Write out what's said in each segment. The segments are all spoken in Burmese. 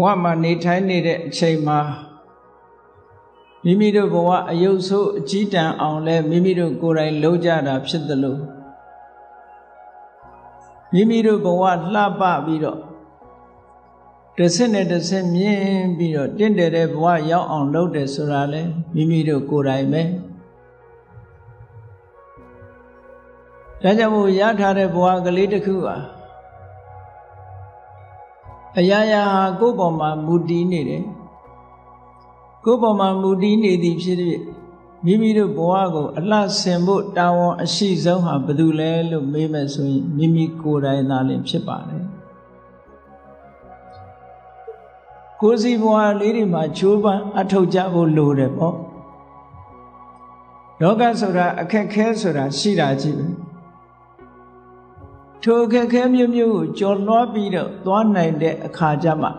ဝမှာနေထိုင်နေတဲ့အချိန်မှာမိမိတို့ဘဝအယုတ်ဆိုးအကြီးတန်းအောင်လဲမိမိတို့ကိုယ်တိုင်လုပ်ကြတာဖြစ်သလိုမိမိတို့ဘဝလှပပြီးတော့တစ်ဆင့်နဲ့တစ်ဆင့်မြင့်ပြီးတော့တင့်တယ်တဲ့ဘဝရောက်အောင်လုပ်တယ်ဆိုတာလဲမိမိတို့ကိုယ်တိုင်ပဲဒါကြောင့်မို့ရထားတဲ့ဘဝကလေးတစ်ခုဟာအရာရာဟာကိုယ့်ပေါ်မှာမူတည်နေတယ်ကိုယ့်ပေါ်မှာမူတည်နေသည်ဖြစ်ဖြစ်မိမိတို့ဘဝကိုအလှဆင်ဖို့တာဝန်အရှိဆုံးဟာဘယ်သူလဲလို့မေးမယ်ဆိုရင်မိမိကိုယ်တိုင်သာလျှင်ဖြစ်ပါတယ်ကိုယ်စီဘဝလေးတွေမှာချိုးပန်းအထောက်ကြဖို့လိုတယ်ပေါ့လောကဆိုတာအခက်ခဲဆိုတာရှိတာကြီးပဲထိုအခက်ခဲမျိုးမျိုးကိုကျော်လွှားပြီးတော့သွားနိုင်တဲ့အခါကျမှ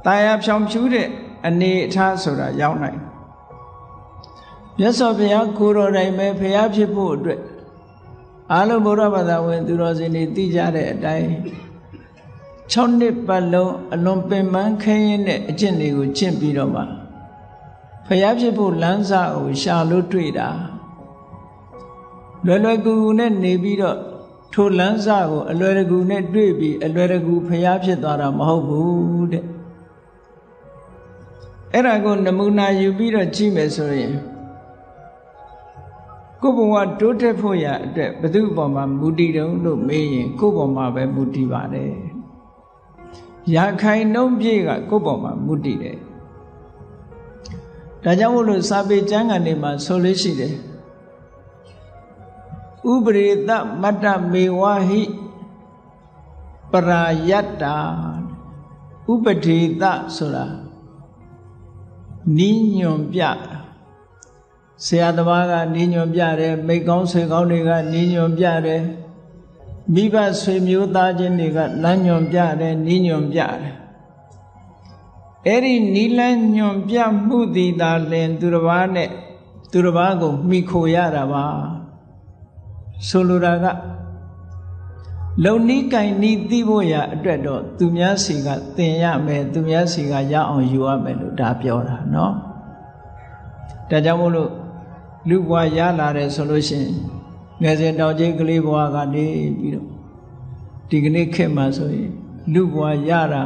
တာယာဖြောင်ဖြူးတဲ့အနေအထားဆိုတာရောက်နိုင်မြတ်စွာဘုရားကိုယ်တော်တိုင်ပဲဘုရားဖြစ်ဖို့အတွက်အားလုံးဗုဒ္ဓဘာသာဝင်သူတော်စင်တွေသိကြတဲ့အတိုင်း6 နှစ်ပတ်လုံးအလွန်ပင်ပန်းခဲရင်တဲ့အကျင့်တွေကိုကျင့်ပြီးတော့မှဘုရားဖြစ်ဖို့လမ်းစာကိုရှာလို့တွေ့တာလွယ်လွယ်ကူကူနဲ့နေပြီးတော့ထိုလမ်းစာကိုအလွယ်တကူနဲ့တွေ့ပြီးအလွယ်တကူဘုရားဖြစ်သွားတာမဟုတ်ဘူးတဲ့အဲ့ဒါကိုနမူနာယူပြီးတော့ကြည့်မယ်ဆိုရင်ကိုယ်ဘဝတိုးတက်ဖို့ရအတွက်ဘယ်သူ့ပေါ်မှာမူတည်တုံးလို့မေးရင်ကိုယ့်ပေါ်မှာပဲမူတည်ပါတယ်ရာခိုင်နှုန်းပြည့်ကကိုယ့်ပေါ်မှာမူတည်တယ်ဒါကြောင့်မို့လို့စာပေကျမ်းဂန်တွေမှာဆိုလို့ရှိတယ်ဥပရိတမတ္တမေဝဟိပရာယတ္တာဥပဒေတဆိုတာနီးညွန်ပြဆရာသမားကနီးညွန်ပြတယ်မိတ်ကောင်းဆွေကောင်းတွေကနီးညွန်ပြတယ်မိဘဆွေမျိုးသားချင်းတွေကလမ်းညွန်ပြတယ်နီးညွန်ပြတယ်အဲ့ဒီနီးလန်းညွန်ပြမှုသည်သာလင်သူတစ်ပါးနဲ့သူတစ်ပါးကိုမှီခိုရတာပါဆိုလိုတာကလုံနီးကင်နီးသိဖို့ရအတွက်တော့သူများစီကသင်ရမယ်သူများစီကရအောင်ယူရမယ်လို့ဒါပြောတာเนาะဒါကြောင့်မို့လို့လူဘဝရလာတယ်ဆိုလို့ရှိရင်ငယ်စဉ်တောင်ကြီးကလေးဘဝကနေပြီးတော့ဒီကနေ့ခေတ်မှာဆိုရင်လူဘဝရတာ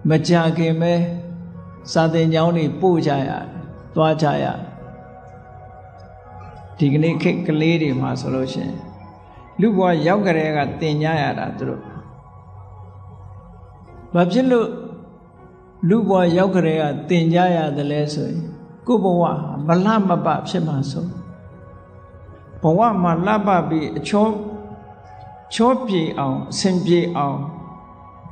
မကြခင်ပဲစာသင်ကျောင်းတွေပို့ကြရတယ်သွားကြရဒီကနေ့ခေတ်ကလေးတွေမှာဆိုလို့ရှိရင်လူဘဝရောက်ကြတဲ့ကသင်ကြရတာသူတို့ဘာဖြစ်လို့လူဘဝရောက်ကြတဲ့ကသင်ကြရတယ်လဲဆိုရင်ကိုယ်ဘဝမလှမပဖြစ်မှာဆိုဘဝမှာလှပပြီးအချောပြေအောင်အစဉ်ပြေအောင်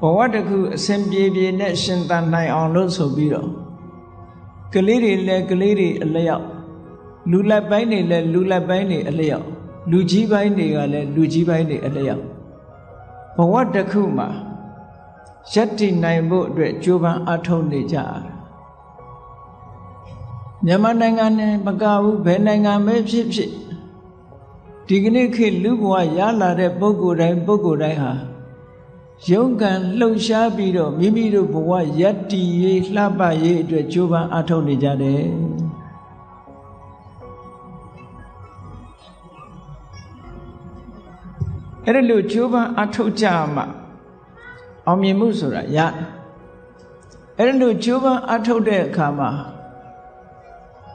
ဘဝတစ်ခုအစဉ်ပြေပြေနဲ့ရှင်သန်နိုင်အောင်လို့ဆိုပြီးတော့ကလေးတွေလည်းကလေးတွေအလျောက်လူလက်ပိုင်းတွေလည်းလူလက်ပိုင်းတွေအလျောက်လူကြီးပိုင်းတွေကလည်းလူကြီးပိုင်းတွေအလျောက်ဘဝတစ်ခုမှာယက်တည်နိုင်ဖို့အတွက်ကြိုးပမ်းအားထုတ်နေကြတယ်မြန်မာနိုင်ငံနဲ့မကဘူးဘယ်နိုင်ငံပဲဖြစ်ဖြစ်ဒီကနေ့ခေတ်လူဘဝရလာတဲ့ပုဂ္ဂိုလ်တိုင်းဟာရုန်းကန်လှုပ်ရှားပြီးတော့မိမိတို့ဘဝယက်တည်ရေးလှပရေးအတွက်ကြိုးပမ်းအားထုတ်နေကြတယ်အဲ့ဒါလို့ကြိုးပမ်းအားထုတ်ကြမှာအောင်မြင်မှုဆိုတာရတယ်အဲ့ဒါလို့ကြိုးပမ်းအားထုတ်တဲ့အခါမှာ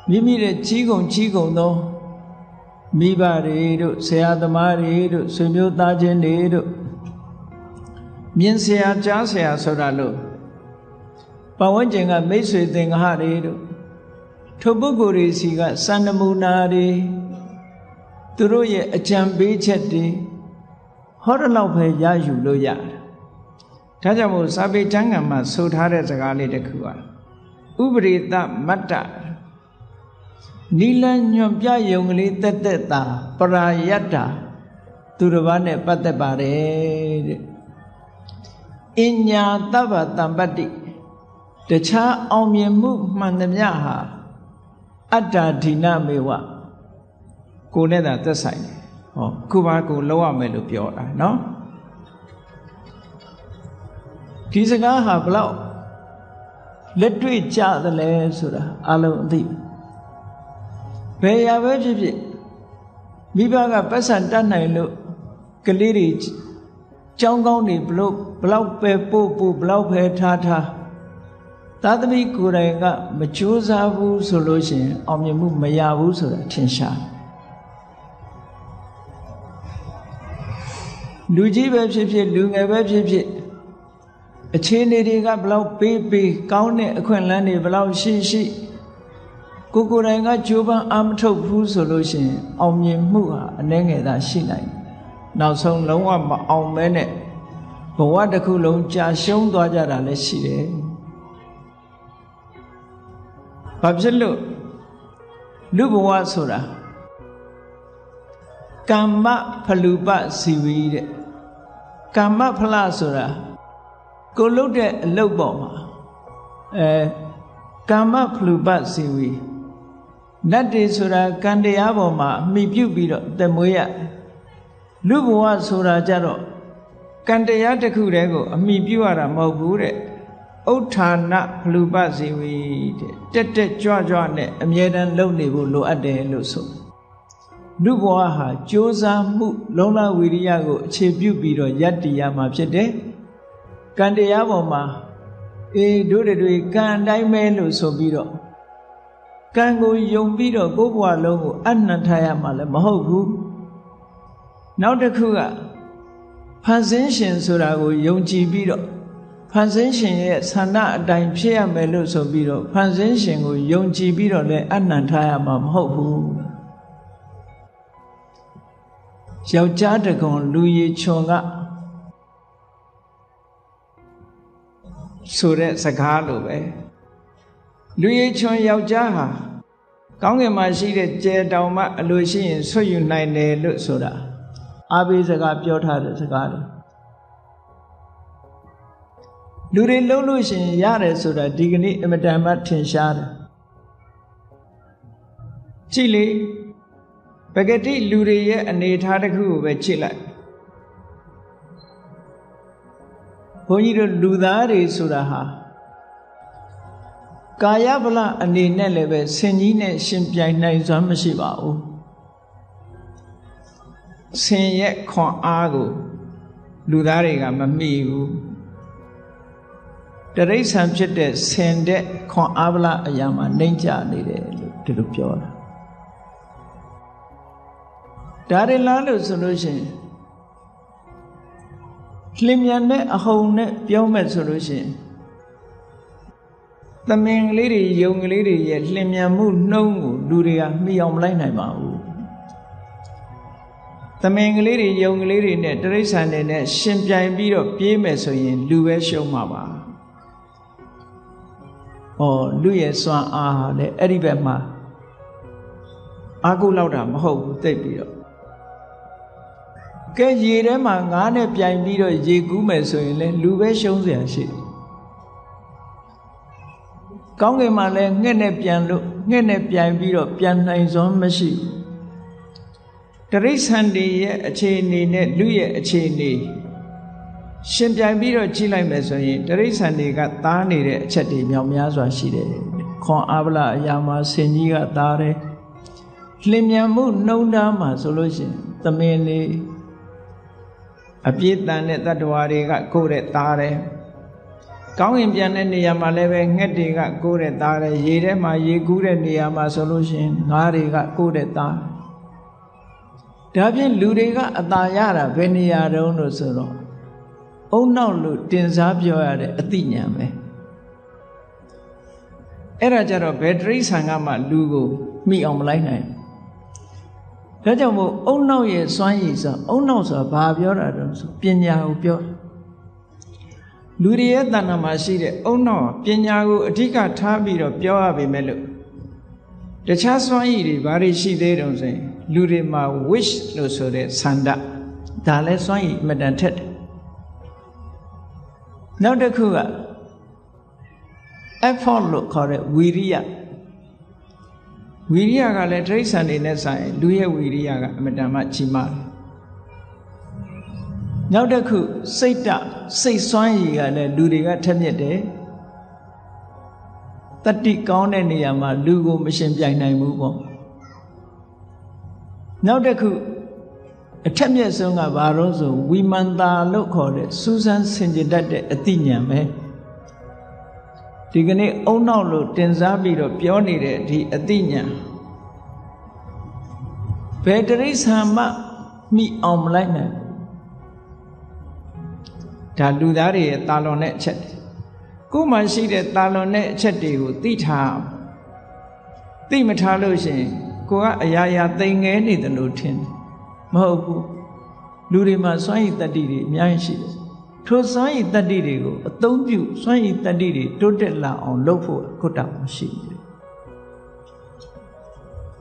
မိမိရဲ့ကြီးကုန်သောမိဘတွေတို့ဆရာသမားတွေတို့ဆွေမျိုးသားချင်းတွေတို့မြင်ဆရာကြားဆရာဆိုတာလို့ပတ်ဝန်းကျင်ကမိတ်ဆွေသင်္ဃာတွေတို့ထိုပုဂ္ဂိုလ်တွေစီကစံနမူနာတွေသူတို့ရဲ့အကြံပေးချက်တွေဟောတဲ့လောက်ပဲရယူလို့ရတယ်ဒါကြောင့်မို့စာပေကျမ်းဂန်မှာဆိုထားတဲ့စကားလေးတစ်ခုอ่ะဥပရိတမတ္တနီလန်းညွန်ပြယုံကလေးတက်တက်တာပရာယတ္တာသူတစ်ပါးနဲ့ပတ်သက်ပါတယ်တဲ့အညာတဗ္ဗတံပတ္တိတခြားအောင်မြင်မှုမှန်သမျှဟာအတ္တဒိနမေဝကိုနဲ့သာသက်ဆိုင်တယ်ဟောခုပါကိုလောက်ရမယ်လို့ပြောတာเนาะ ဒီစကားဟာဘလောက်လက်တွေ့ကြသလဲဆိုတာအလုံးအသိဘယ်ရာပဲဖြစ်ဖြစ်မိဘကပတ်စံတတ်နိုင်လို့ကလေးတွေကြောင်းကောင်းတွေဘလောက်ပဲပို့ဘလောက်ပဲထားသာသမီကိုယ်တိုင်ကမကြိုးစားဘူးဆိုလို့ရှိရင်အောင်မြင်မှုမရဘူးဆိုတာထင်ရှားလူကြီးပဲဖြစ်ဖြစ်လူငယ်ပဲဖြစ်ဖြစ်အခြေအနေတွေကဘလောက်ပေးကောင်းတဲ့အခွင့်အလမ်းတွေဘလောက်ရှိကိုယ်တိုင်ကကြိုးပမ်းအားမထုတ်ဘူးဆိုလို့ရှိရင်အောင်မြင်မှုဟာအနည်းငယ်သာရှိနိုင်တယ်နောက်ဆုံးလုံးဝမအောင်မဲနဲ့ဘဝတစ်ခုလုံးကြာရှုံးသွားကြတာလည်းရှိတယ်ဘာဖြစ်လို့လူဘဝဆိုတာကမ္မဖလူပစီဝီတဲ့ကမ္မဖလဆိုတာကိုလုပ်တဲ့အလုပ်ပေါ်မှာကမ္မဖလူပစီဝီနတ်တွေဆိုတာကံတရားပေါ်မှာအမိပြုပြီးတော့တမွေးရလူဘဝဆိုတာကြတော့ကံတရားတစ်ခုတည်းကိုအမိပြုရတာမဟုတ်ဘူးတဲ့ဥဋ္ဌာဏဖလူပစီဝီတဲ့တက်ကြွနဲ့အမြဲတမ်းလုပ်နေဖို့လိုအပ်တယ်လို့ဆိုလူဘဝဟာကြိုးစားမှုလုံလဝိရိယကိုအခြေပြုပြီးတော့ယတ္တိရမှာဖြစ်တယ်ကံတရားပေါ်မှာတို့တွေကံအတိုင်းပဲလို့ဆိုပြီးတော့ကံကိုယုံပြီးတော့ကိုယ်ဘဝလုံးကိုအနန္တရမှာလည်းမဟုတ်ဘူးနောက်တစ်ခုကဖန်ဆင်းရှင်ဆိုတာကိုယုံကြည်ပြီးတော့ဖန်ဆင်းရှင်ရဲ့ဆန္ဒအတိုင်းဖြစ်ရမယ်လို့ဆိုပြီးတော့ဖန်ဆင်းရှင်ကိုယုံကြည်ပြီးတော့လည်းအနန္တရမှာမဟုတ်ဘူးယောက်ျားတကွန်လူရည်ချွန်ကဆိုတဲ့စကားလိုပဲလူရည်ချွန်ယောက်ျားဟာကောင်းကင်မှာရှိတဲ့ကြယ်တောင်မှအလိုရှိရင်ဆွတ်ယူနိုင်တယ်လို့ဆိုတာအားပေးစကားပြောထားတဲ့စကားတွေလူတွေလုံးလို့ရှိရင်ရတယ်ဆိုတာဒီကနေ့အမတန်မှထင်ရှားတယ်ကြည့်လေပဂတိလူတွေရဲ့အနေထားတစ်ခုကိုပဲကြည့်လိုက်ဘုန်းကြီးတို့လူသားတွေဆိုတာဟာကာယဗလအနေနဲ့လည်းပဲဆင်ကြီးနဲ့ရှင်ပြိုင်နိုင်စွမ်းမရှိပါဘူးဆင်ရဲ့ခွန်အားကိုလူသားတွေကမမီဘူးတရိษံဖြစ်တဲ့ဆင်တဲ့ခွန်အားဗလအရာမှာနှိမ့်ချနေတယ်လို့ဒီလိုပြောတာဒါတွေလားလို့ဆိုလို့ရှိရင်လျင်မြန်တဲ့အဟုန်နဲ့ပြောမဲ့ဆိုလို့ရှိရင်သမင်ကလေးတွေယုံကလေးတွေရဲ့လျင်မြန်မှုနှုံးကိုလူတွေကမှီအောင်မလိုက်နိုင်ပါဘူးသမင်ကလေးတွေယုံကလေးတွေနဲ့တရိษံတွေနဲ့ရှင်ပြိုင်ပြီးတော့ပြေးမယ်ဆိုရင်လူပဲရှုံးမှာပါလူရဲ့စွမ်းအားဟာလည်းအဲ့ဒီဘက်မှာအားကိုးလောက်တာမဟုတ်ဘူးသိပြီးတော့ကဲရေထဲမှာငါးနဲ့ပြိုင်ပြီးတော့ရေကူးမယ်ဆိုရင်လည်းလူပဲရှုံးเสียရှိတယ်ကောင်းကင်မှာလည်းငှက်နဲ့ပြန်လို့ငှက်နဲ့ပြိုင်ပြီးတော့ပြန်နိုင်စွမ်းမရှိဘူးတရိษံတွေရဲ့အခြေအနေနဲ့လူရဲ့အခြေအနေရှင်ပြိုင်ပြီးတော့ကြည့်လိုက်မယ်ဆိုရင်တရိษံတွေကသားနေတဲ့အချက်တွေမြောက်များစွာရှိတယ်ခွန်အားဗလအရာမှာဆင်ကြီးကသားတယ်လျင်မြန်မှုနှုံးထားမှာဆိုလို့ရှိရင်သမင်လေးအပြည့်တန်တဲ့တတ္တဝါတွေကကိုယ်တဲ့သားတယ်ကောင်းကင်ပြန်တဲ့နေရာမှာလည်းပဲငှက်တွေကကိုယ်တဲ့သားတယ်ရေထဲမှာရေကူးတဲ့နေရာမှာဆိုလို့ရှိရင်ငါးတွေကကိုယ်တဲ့သားဒါဖြင့်လူတွေကအသာရတာဘယ်နေရာတုန်းလို့ဆိုတော့အုံနောက်လို့တင်စားပြောရတဲ့အသိဉာဏ်ပဲအဲ့ဒါကြတော့ဘယ်တရိษံကမှလူကိုမိအောင်မလိုက်နိုင်ဒါကြောင့်မို့အုံနောက်ရဲ့စွမ်းရည်ဆိုအုံနောက်ဆိုတာဘာပြောတာတုန်းဆိုပညာကိုပြောလူတွေရဲ့တဏ္ဍာမှာရှိတဲ့အုံနောက်ပညာကိုအဓိကထားပြီးတော့ပြောရပေမဲ့လို့တခြားစွမ်းရည်တွေဘာတွေရှိသေးတုန်းဆိုရင်လူတွေမှာ wish လို့ဆိုတဲ့ဆန္ဒဒါလည်းစွမ်းရည်အမတန်ထက်တယ်နောက်တစ်ခုက effort လို့ခေါ်တဲ့ဝီရိယဝီရိယကလည်းတိရစ္ဆာန်တွေနဲ့ဆိုင်လူရဲ့ဝီရိယကအမတန်မှကြီးမားတယ် နောက်တစ်ခုစိတ်စွမ်းရည်ကလည်းလူတွေကထက်မြက်တယ်တတိကောင်းတဲ့နေရာမှာလူကိုမရှင်ပြိုင်နိုင်ဘူးပေါ့နောက်တစ်ခုအထက်မြက်ဆုံးကဘာလို့ဆိုဝိမန္တာလို့ခေါ်တဲ့စူးစမ်းဆင်ခြင်တတ်တဲ့အသိဉာဏ်ပဲဒီကနေ့အုံနောက်လို့တင်စားပြီးတော့ပြောနေတဲ့ဒီအသိဉာဏ်ဘယ်တရိစ္ဆာန်မှမိအောင်မလိုက်နိုင်ဒါလူသားတွေရဲ့တာလွန်တဲ့အချက်ကိုယ်မှရှိတဲ့တာလွန်တဲ့အချက်တွေကိုသိထားသိမထားလို့ရှိရင်ကိုကအရာရာသိငဲနေတယ်လို့ထင်တယ်မဟုတ်ဘူးလူတွေမှာစွမ်းရည်တတ္တိတွေအများကြီးရှိတယ်ထိုစွမ်းရည်တတ္တိတွေကိုအသုံးပြုစွမ်းရည်တတ္တိတွေတိုးတက်လာအောင်လုပ်ဖို့ခုတ္တမရှိဘူး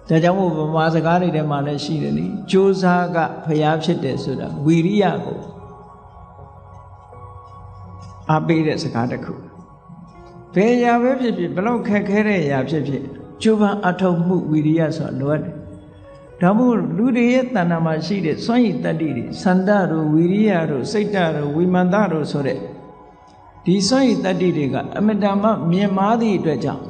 ဒါကြောင့်မို့ဗမာစကားတွေထဲမှာလည်းရှိတယ်လေကြိုးစားကဖျားဖြစ်တယ်ဆိုတာဝီရိယကိုအားပေးတဲ့စကားတစ်ခုဘယ်ရာပဲဖြစ်ဖြစ်ဘလောက်ခက်ခဲတဲ့ရာဖြစ်ဖြစ်ကြိုးပမ်းအထောက်မှုဝီရိယဆိုတာလိုအပ်တယ်ဒါမို့လူတွေရဲ့တဏ္ဍာမှာရှိတဲ့စွမ်းရည်တတ္တိတွေစန္ဒတို့ဝီရိယတို့စိတ်တတို့ဝိမန္တတို့ဆိုတဲ့ဒီစွမ်းရည်တတ္တိတွေကအမတန်မှမြင့်မားသည့်အတွက်ကြောင့်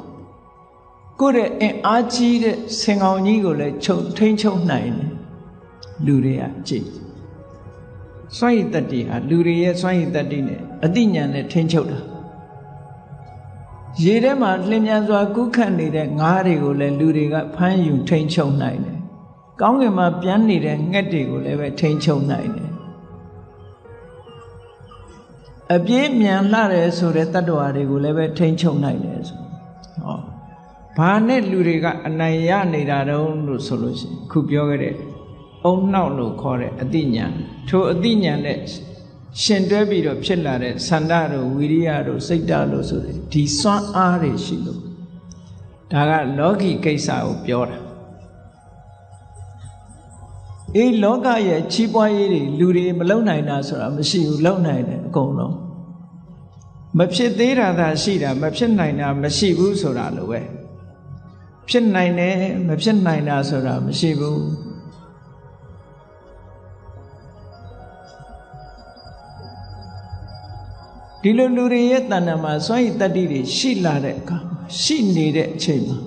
ကိုယ့်ရဲ့အင်အားကြီးတဲ့ဆင်ကောင်ကြီးကိုလည်းထိန်းချုပ်နိုင်တယ်လူတွေကကြည့်စွမ်းရည်တတ္တိဟာလူတွေရဲ့စွမ်းရည်တတ္တိနဲ့အသိဉာဏ်နဲ့ထိန်းချုပ်တာရေထဲမှာလျင်မြန်စွာကူးခတ်နေတဲ့ငါးတွေကိုလည်းလူတွေကဖမ်းယူထိန်းချုပ်နိုင်တယ်ကောင်းကင်မှာပြန်နေတဲ့ငှက်တွေကိုလည်းပဲထိန်းချုပ်နိုင်တယ်အပြည့်မြန်လာတယ်ဆိုတဲ့တတ္တဝါတွေကိုလည်းပဲထိန်းချုပ်နိုင်တယ်ဆိုဟောဘာနဲ့လူတွေကအနိုင်ရနေတာတုံးလို့ဆိုလို့ရှိရင်ခုပြောခဲ့တဲ့အုံနောက်လို့ခေါ်တဲ့အသိဉာဏ်ထိုအသိဉာဏ်နဲ့ရှင်တွဲပြီးတော့ဖြစ်လာတဲ့သန္တာတို့ဝိရိယတို့စိတ်ဓာတ်လို့ဆိုတဲ့ဒီစွမ်းအားတွေရှိလို့ဒါကလောကီကိစ္စကိုပြောတာအေးလောကရဲ့ချီးပွားရေးတွေလူတွေမလုံနိုင်တာဆိုတာမရှိဘူးလုံနိုင်တယ်အကုန်လုံးမဖြစ်သေးတာသာရှိတာမဖြစ်နိုင်တာမရှိဘူးဆိုတာလိုပဲဖြစ်နိုင်တယ်မဖြစ်နိုင်တာဆိုတာမရှိဘူးဒီလိုလူတွေရဲ့တဏ္ဍာမှာစွမ်းရည်တတ္တိတွေရှိလာတဲ့အခါရှိနေတဲ့အချိန်မှာ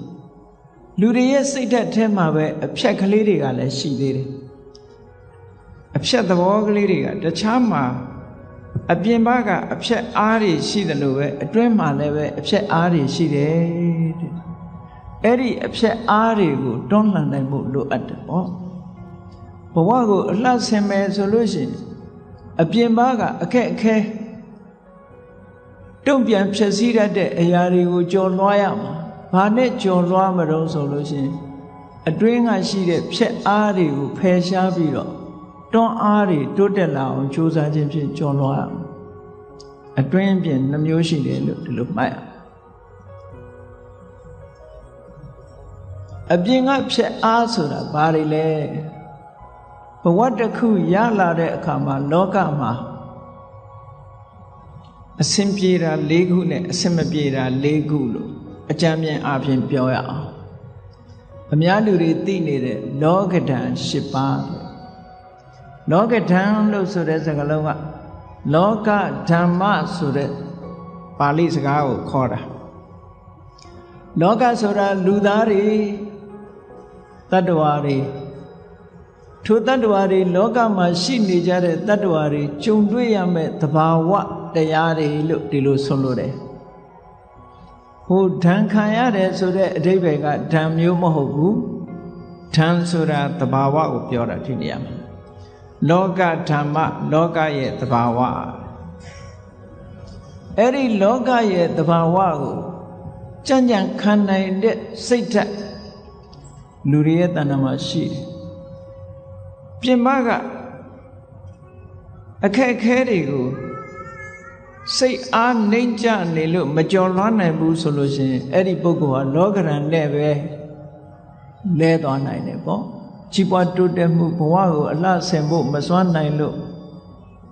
လူတွေရဲ့စိတ်ဓာတ်ထဲမှာပဲအဖြက်ကလေးတွေကလည်းရှိသေးတယ်အဖြက်သဘောကလေးတွေကတခြားမှာအပြင်ဘက်ကအဖြက်အားတွေရှိတယ်လို့ပဲအတွင်းမှာလည်းပဲအဖြက်အားတွေရှိတယ်တဲ့အဲ့ဒီအဖြက်အားတွေကိုတွန်းလှန်နိုင်မှုလိုအပ်တယ်ပေါ့ဘဝကိုအလှဆင်မယ်ဆိုလို့ရှိရင်အပြင်ဘက်ကအခက်အခဲတုံ့ပြန်ဖြည့်ဆည်းရတဲ့အရာတွေကိုကြော်လွှားရမှာဘာနဲ့ကြော်လွှားမလို့ဆိုလို့ရှိရင်အတွင်းကရှိတဲ့ဖြက်အားတွေကိုဖယ်ရှားပြီးတော့တွန်းအားတွေတိုးတက်လာအောင်ကြိုးစားခြင်းဖြင့်ကြော်လွှားရမှာအတွင်းပြင်နှမျိုးရှိတယ်လို့ဒီလိုမှတ်ရအပြင်ကဖြက်အားဆိုတာဘာတွေလဲဘဝတစ်ခုရလာတဲ့အခါမှာလောကမှာအစင်ပြေတာ၄ခုနဲ့အစင်မပြေတာ၄ခုလို့အကြမ်းမြင်အပြင်ပြောရအောင်အများလူတွေသိနေတဲ့လောကဓာတ်၈ပါးလောကဓာတ်လို့ဆိုတဲ့စကားလုံးကလောကဓမ္မဆိုတဲ့ပါဠိစကားကိုခေါ်တာလောကဆိုတာလူသားတွေတတ္တဝါတွေထိုတတ္တဝါတွေလောကမှာရှိနေကြတဲ့တတ္တဝါတွေကြုံတွေ့ရမယ့်သဘာဝတရားတွေလို့ဒီလိုဆိုလို့တယ်ဟိုဓာန်ခံရတယ်ဆိုတဲ့အဓိပ္ပာယ်ကဓာန်မျိုးမဟုတ်ဘူးဓာန်ဆိုတာသဘာဝကိုပြောတာဒီနေရာမှာလောကဓမ္မလောကရဲ့သဘာဝအဲ့ဒီလောကရဲ့သဘာဝကိုကြံ့ကြံ့ခံနိုင်တဲ့စိတ်ဓာတ်လူတွေရဲ့တဏ္ဍာမှာရှိတယ်ပြင်ပကအခက်အခဲတွေကိုစိတ်အားနှိမ့်ချနေလို့မကြော်လွှမ်းနိုင်ဘူးဆိုလို့ရှိရင်အဲ့ဒီပုဂ္ဂိုလ်ဟာလောကရန်နဲ့ပဲလဲသွားနိုင်တယ်ပေါ့ကြီးပွားတိုးတက်မှုဘဝကိုအလှဆင်ဖို့မစွမ်းနိုင်လို့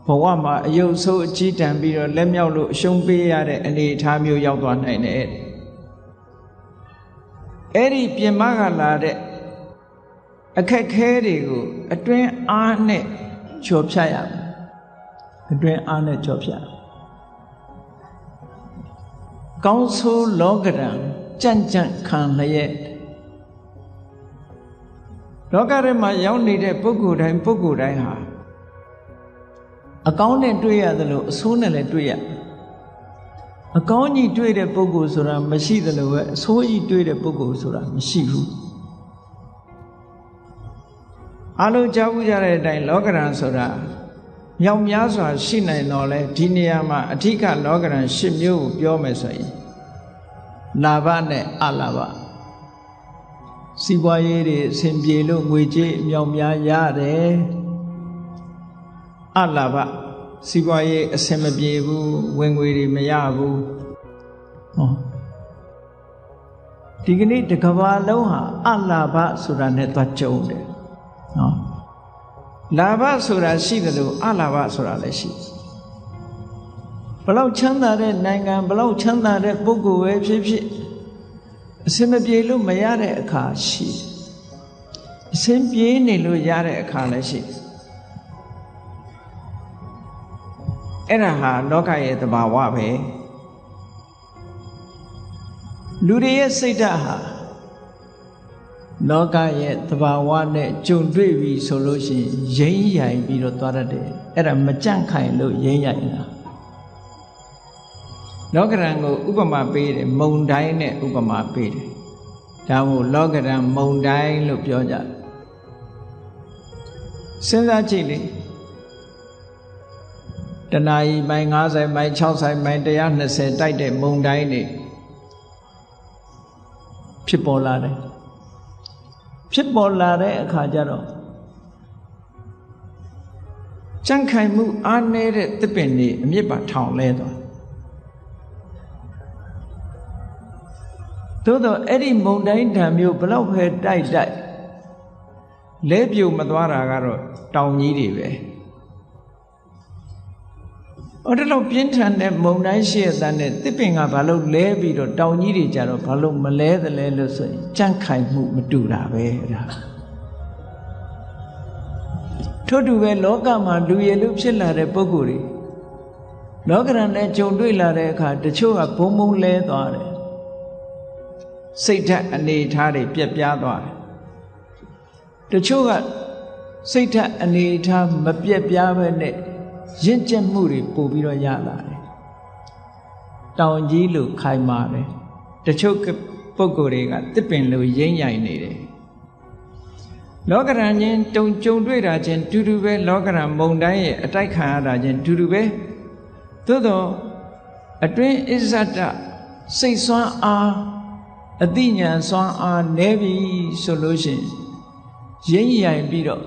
ဘဝမှာအယုတ်ဆိုးအကြီးတန်းပြီးတော့လက်မြောက်လို့အရှုံးပေးရတဲ့အနေအထားမျိုးရောက်သွားနိုင်တယ်အဲ့ဒီပြင်ပကလာတဲ့အခက်ခဲတွေကိုအတွင်းအားနဲ့ကျော်ဖြတ်ရမယ် အတွင်းအားနဲ့ကြောဖြတ်ကောင်းဆိုးလောကရန်ကြံ့ကြံ့ခံလျက်လောကထဲမှာရောက်နေတဲ့ပုဂ္ဂိုလ်တိုင်းဟာအကောင်းနဲ့တွေ့ရသလိုအဆိုးနဲ့လည်းတွေ့ရအကောင်းကြီးတွေ့တဲ့ပုဂ္ဂိုလ်ဆိုတာမရှိသလိုပဲအဆိုးကြီးတွေ့တဲ့ပုဂ္ဂိုလ်ဆိုတာမရှိဘူးအလုံးကြားဘူးကြတဲ့အတိုင်းလောကရန်ဆိုတာမြောက်များစွာရှိနိုင်တော့လဲဒီနေရာမှာအဓိကလောကရန်၈မျိုးကိုပြောမယ်ဆိုရင်လာဘနဲ့အလာဘစီးပွားရေးတွေအဆင်ပြေလို့ငွေကြေးမြောက်များရတယ်အလာဘစီးပွားရေးအဆင်မပြေဘူးဝင်ငွေတွေမရဘူးဟောဒီကနေ့တစ်ကမ္ဘာလုံးဟာအလာဘဆိုတာနဲ့သွားကြုံတယ်နော်လာဘဆိုတာရှိတယ်လို့အလာဘဆိုတာလည်းရှိဘလောက်ချမ်းသာတဲ့နိုင်ငံဘလောက်ချမ်းသာတဲ့ပုဂ္ဂိုလ်ပဲဖြစ်ဖြစ်အစင်မပြေလို့မရတဲ့အခါရှိအစင်ပြေနေလို့ရတဲ့အခါလည်းရှိအဲ့ဒါဟာလောကရဲ့သဘာဝပဲလူတွေရဲ့စိတ်ဓာတ်ဟာလောကရဲ့သဘာဝနဲ့ကြုံတွေ့ပြီဆိုလို့ရှိရင်ရိမ့်ရိုင်ပြီးတော့သွားတတ်တယ်အဲ့ဒါမကြန့်ခိုင်လို့ရိမ့်ရိုင်တာလောကရန်ကိုဥပမာပေးတယ်မုန်တိုင်းနဲ့ဥပမာပေးတယ်ဒါမို့လောကရန်မုန်တိုင်းလို့ပြောကြတယ်စဉ်းစားကြည့်လေတနာရီမိုင်90မိုင်60မိုင်120တိုက်တဲ့မုန်တိုင်းတွေဖြစ်ပေါ်လာတယ်ဖြစ်ပေါ်လာတဲ့အခါကျတော့ကြံ့ခိုင်မှုအားနည်းတဲ့သစ်ပင်တွေအမြစ်ပါထောင်လဲသွားသို့တော့အဲ့ဒီမုန်တိုင်းဓာတ်မျိုးဘလောက်ပဲတိုက်လဲပြုတ်မသွားတာကတော့တောင်ကြီးတွေပဲအဲ့ဒါလောက်ပြင်းထန်တဲ့မုန်တိုင်းရှိရတဲ့သစ်ပင်ကဘာလို့လဲပြီးတော့တောင်ကြီးတွေကြတော့ဘာလို့မလဲသလဲလို့ဆိုရင်ကြံ့ခိုင်မှုမတူတာပဲအဲ့ဒါထို့တူပဲလောကမှာလူရည်လူဖြစ်လာတဲ့ပုဂ္ဂိုလ်တွေလောကရန်နဲ့ကြုံတွေ့လာတဲ့အခါတချို့ကဘုံဘုံလဲသွားတယ်စိတ်ဓာတ်အနေထားတွေပြက်ပြားသွားတယ်တချို့ကစိတ်ဓာတ်အနေထားမပြက်ပြားပဲနဲ့ရင့်ကျက်မှုတွေပို့ပြီးတော့ရလာတယ်တောင်ကြီးလိုခိုင်မာတယ်တချို့ပုဂ္ဂိုလ်တွေကတစ်ပင်လိုရိမ့်ရိုင်နေတယ်လောကရန်ချင်းကြုံတွေ့တာချင်းတူတူပဲလောကရန်မုန်တိုင်းရဲ့အတိုက်ခံရတာချင်းတူတူပဲသို့တော့အတွင်းအစ္ဆဒစိတ်ဆွမ်းအားအသိဉာဏ်စွမ်းအားနည်းပြီဆိုလို့ရှိရင်ရိမ့်ရိုင်ပြီးတော့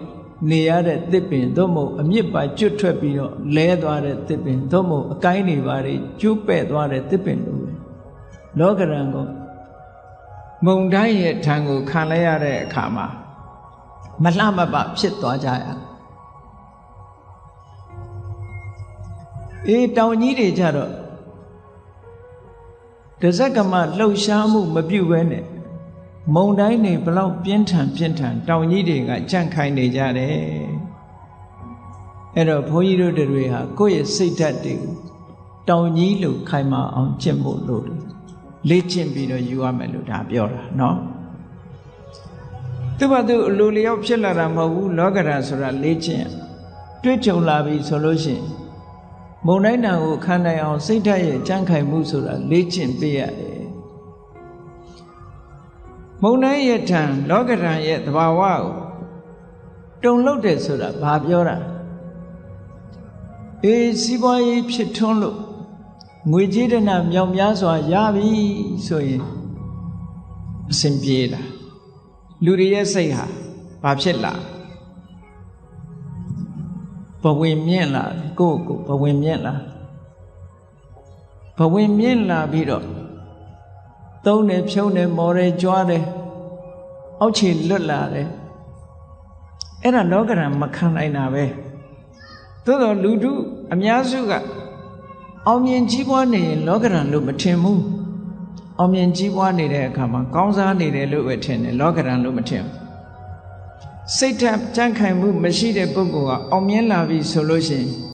နေရတဲ့သစ်ပင်သို့မဟုတ်အမြစ်ပါကျွတ်ထွက်ပြီးတော့လဲသွားတဲ့သစ်ပင်သို့မဟုတ်အကိုင်းတွေပါတွေကျိုးပဲ့သွားတဲ့သစ်ပင်လိုပဲလောကရန်ကိုမုန်တိုင်းရဲ့ထံကိုခံလိုက်ရတဲ့အခါမှာမလှမပဖြစ်သွားကြရတောင်ကြီးတွေကြတော့တဇက်ကမလှုပ်ရှားမှုမပြုတ်ပဲနဲ့မုံတိုင်းတွေဘလောက်ပြင်းထန်တောင်ကြီးတွေကကြန့်ခိုင်နေကြတယ်အဲ့တော့ဘုန်းကြီးတို့တွေဟာကိုယ့်ရဲ့စိတ်ဓာတ်တွေကိုတောင်ကြီးလိုခိုင်မာအောင်ကျင့်ဖို့လိုတယ်လေ့ကျင့်ပြီးတော့ယူရမယ်လို့ဒါပြောတာเนาะသူ့ဘာသူအလိုလျောက်ဖြစ်လာတာမဟုတ်ဘူးလောကဓာတ်ဆိုတာလေ့ကျင့်တွေ့ကြုံလာပြီဆိုလို့ရှိရင်မုံတိုင်းတန်ကိုခံနိုင်အောင်စိတ်ဓာတ်ရဲ့ကြံ့ခိုင်မှုဆိုတာလေ့ကျင့်ပေးရတယ်မုံတိုင်းရဲ့ထံလောကဓာတ်ရဲ့သဘာဝကိုတုံလို့တယ်ဆိုတာဘာပြောတာစီးပွားရေးဖြစ်ထွန်းလို့ငွေကြေးဒနာမြောက်များစွာရပြီဆိုရင်အစဉ်ပြေးတာလူတွေရဲ့စိတ်ဟာဘာဖြစ်လာဘဝင်မြင့်လာကိုယ့်ကိုဘဝင်မြင့်လာပြီးတော့သုံးတယ်ဖြုံးတယ်မော်တယ်ကြွားတယ်အောက်ခြေလွတ်လာတယ်အဲ့ဒါလောကဓာတ်မခံနိုင်တာပဲသို့တော်လူထုအများစုကအောင်မြင်ကြီးပွားနေရင်လောကဓာတ်လို့မထင်ဘူးအောင်မြင်ကြီးပွားနေတဲ့အခါမှာကောင်းစားနေတယ်လို့ပဲထင်တယ်လောကဓာတ်လို့မထင်ဘူးစိတ်ဓာတ်ကြံ့ခိုင်မှုမရှိတဲ့ပုဂ္ဂိုလ်ကအောင်မြင်လာပြီဆိုလို့ရှိရင်